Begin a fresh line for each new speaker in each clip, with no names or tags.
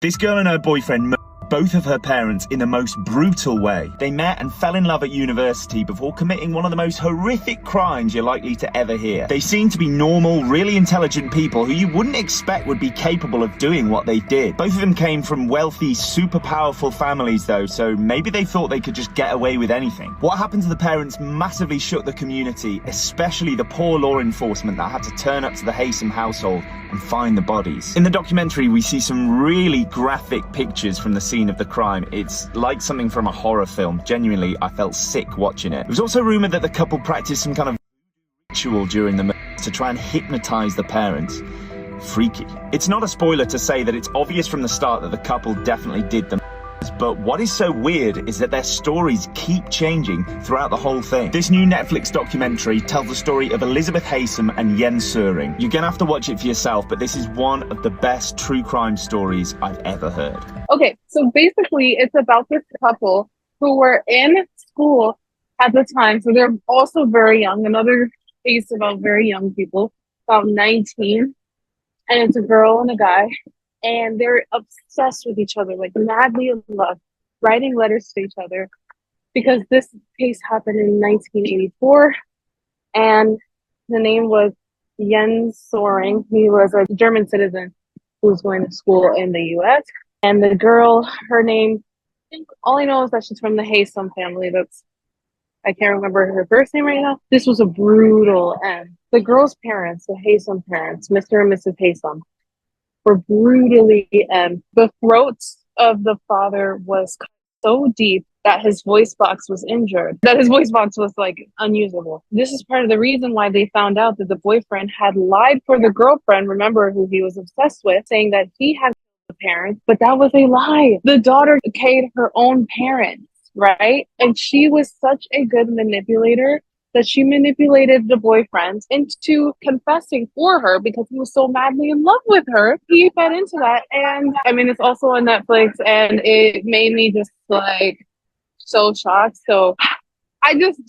This girl and her boyfriend murdered both of her parents in the most brutal way. They met and fell in love at university before committing one of the most horrific crimes you're likely to ever hear. They seem to be normal, really intelligent people who you wouldn't expect would be capable of doing what they did. Both of them came from wealthy, super powerful families though, so maybe they thought they could just get away with anything. What happened to the parents massively shook the community, especially the poor law enforcement that had to turn up to the Haysom household and find the bodies. In the documentary, we see some really graphic pictures from the scene of the crime. It's like something from a horror film. Genuinely, I felt sick watching it. It was also rumored that the couple practiced some kind of ritual during the murder to try and hypnotize the parents. Freaky. It's not a spoiler to say that it's obvious from the start that the couple definitely did the murders, but what is so weird is that their stories keep changing throughout the whole thing. This new Netflix documentary tells the story of Elizabeth Haysom and Jens Suring. You're gonna have to watch it for yourself, but this is one of the best true crime stories I've ever heard.
Okay, so basically it's about this couple who were in school at the time. So they're also very young. Another case about very young people, about 19. And it's a girl and a guy. And they're obsessed with each other, like madly in love, writing letters to each other. Because this case happened in 1984. And the name was Jens Suring. He was a German citizen who was going to school in the US. And the girl, her name, all I know is that she's from the Haysom family. I can't remember her first name right now. This was a brutal end. The girl's parents, the Haysom parents, Mr. and Mrs. Haysom, were brutally end. The throat of the father was so deep that his voice box was injured, that his voice box was like unusable. This is part of the reason why they found out that the boyfriend had lied for the girlfriend, remember, who he was obsessed with, saying that he had the parents, but that was a lie. The daughter paid her own parents, right? And she was such a good manipulator that she manipulated the boyfriend into confessing for her because he was so madly in love with her. He fed into that. And I mean, it's also on Netflix and it made me just like so shocked. So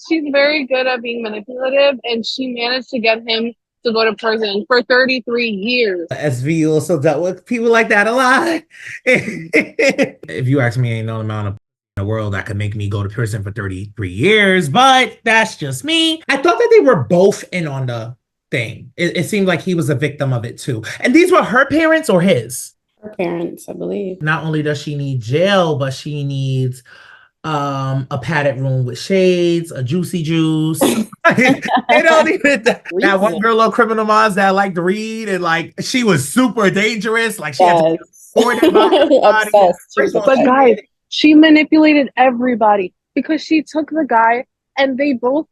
she's very good at being manipulative and she managed to get him to go to prison for 33 years.
SV also dealt with people like that a lot. If you ask me, ain't no amount of in the world that could make me go to prison for 33 years, but that's just me. I thought that they were both in on the thing. It seemed like he was a victim of it too. And these were her parents or his?
Her parents, I believe.
Not only does she need jail, but she needs a padded room with shades, a juicy juice. They don't even that one girl on Criminal Minds that liked to read and like she was super dangerous. Like she had to afford it.
But guys, she manipulated everybody because she took the guy and they both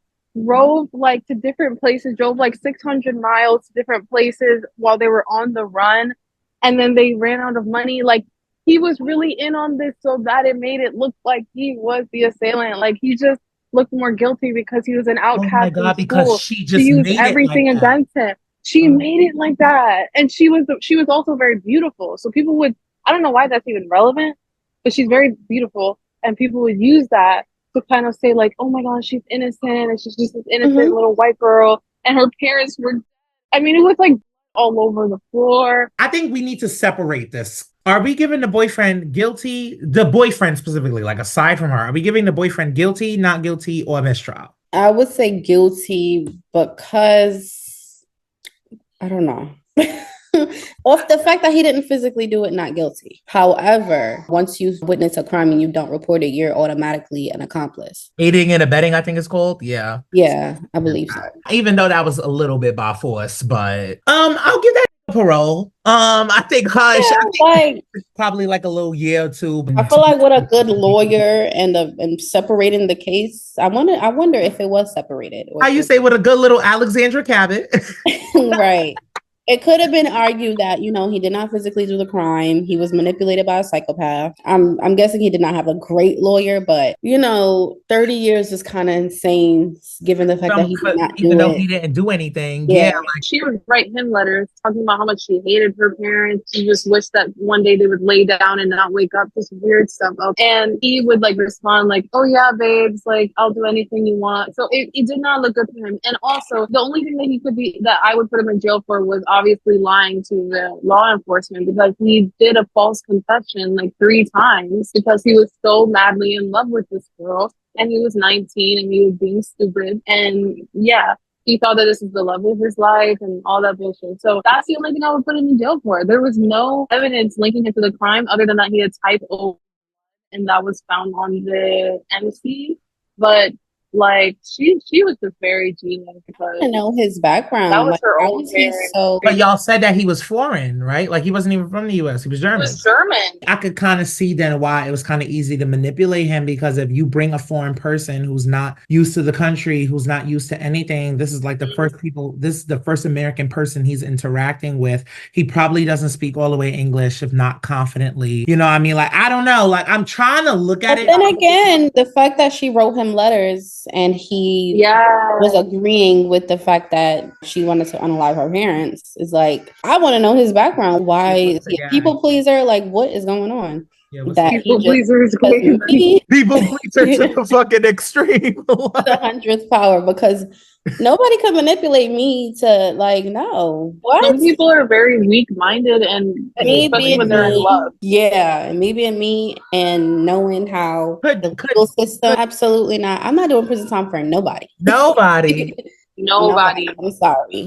drove like to different places, drove like 600 miles to different places while they were on the run. And then they ran out of money. Like he was really in on this so that it made it look like he was the assailant. Like he just looked more guilty because he was an outcast. Oh my God,
because she just
used everything like against him. She made it like that. And she was also very beautiful. So people would, I don't know why that's even relevant, but she's very beautiful. And people would use that to kind of say like, oh my God, she's innocent. And she's just this innocent little white girl. And her parents were, I mean, it was like all over the floor.
I think we need to separate this. Are we giving the boyfriend guilty? The boyfriend specifically, like aside from her, are we giving the boyfriend guilty, not guilty, or mistrial?
I would say guilty because I don't know. Off the fact that he didn't physically do it, not guilty. However, once you witness a crime and you don't report it, you're automatically an accomplice.
Aiding and abetting, I think it's called. Yeah.
Yeah, I believe so.
Even though that was a little bit by force, but I'll give that parole. I think probably like a little year or two.
I feel like with a good lawyer and separating the case, I wonder if it was separated.
How you say with a good little Alexandra Cabot.
Right. It could have been argued that, you know, he did not physically do the crime. He was manipulated by a psychopath. I'm guessing he did not have a great lawyer, but, you know, 30 years is kind of insane given the fact that he did not do it.
Even though he didn't do anything.
Yeah. Like she would write him letters talking about how much she hated her parents. She just wished that one day they would lay down and not wake up. Just weird stuff. And he would like respond like, oh yeah, babes, like I'll do anything you want. So it did not look good for him. And also the only thing that he could be, that I would put him in jail for was obviously lying to the law enforcement because he did a false confession like 3 times because he was so madly in love with this girl and he was 19 and he was being stupid. And yeah, he thought that this was the love of his life and all that bullshit. So that's the only thing I would put him in jail for. There was no evidence linking him to the crime other than that he had type O and that was found on the MC. But like she was just very genius because
I know his background.
that was
Like,
her
how
own
was he
parent.
so?
But y'all said that he was foreign, right? Like he wasn't even from the US. He was
He
German.
was German.
I could kind of see then why it was kind of easy to manipulate him, because if you bring a foreign person who's not used to the country, who's not used to anything, this is like the first people, this is the first American person he's interacting with. He probably doesn't speak all the way English, if not confidently. You know what I mean? Like, I don't know. Like, I'm trying to look at
But
it.
then again, the fact that she wrote him letters and he was agreeing with the fact that she wanted to unalive her parents is like, I want to know his background. Why is he a people pleaser? Like, what is going on?
Yeah,
That
People pleaser is crazy.
people pleaser to the fucking extreme.
The 100th power, because nobody could manipulate me to like, no. What?
Some people are very weak-minded and
Me
especially
being
when they're in
me,
love.
yeah, me being me and knowing how the legal system, absolutely not. I'm not doing prison time for nobody.
Nobody.
Nobody.
I'm sorry.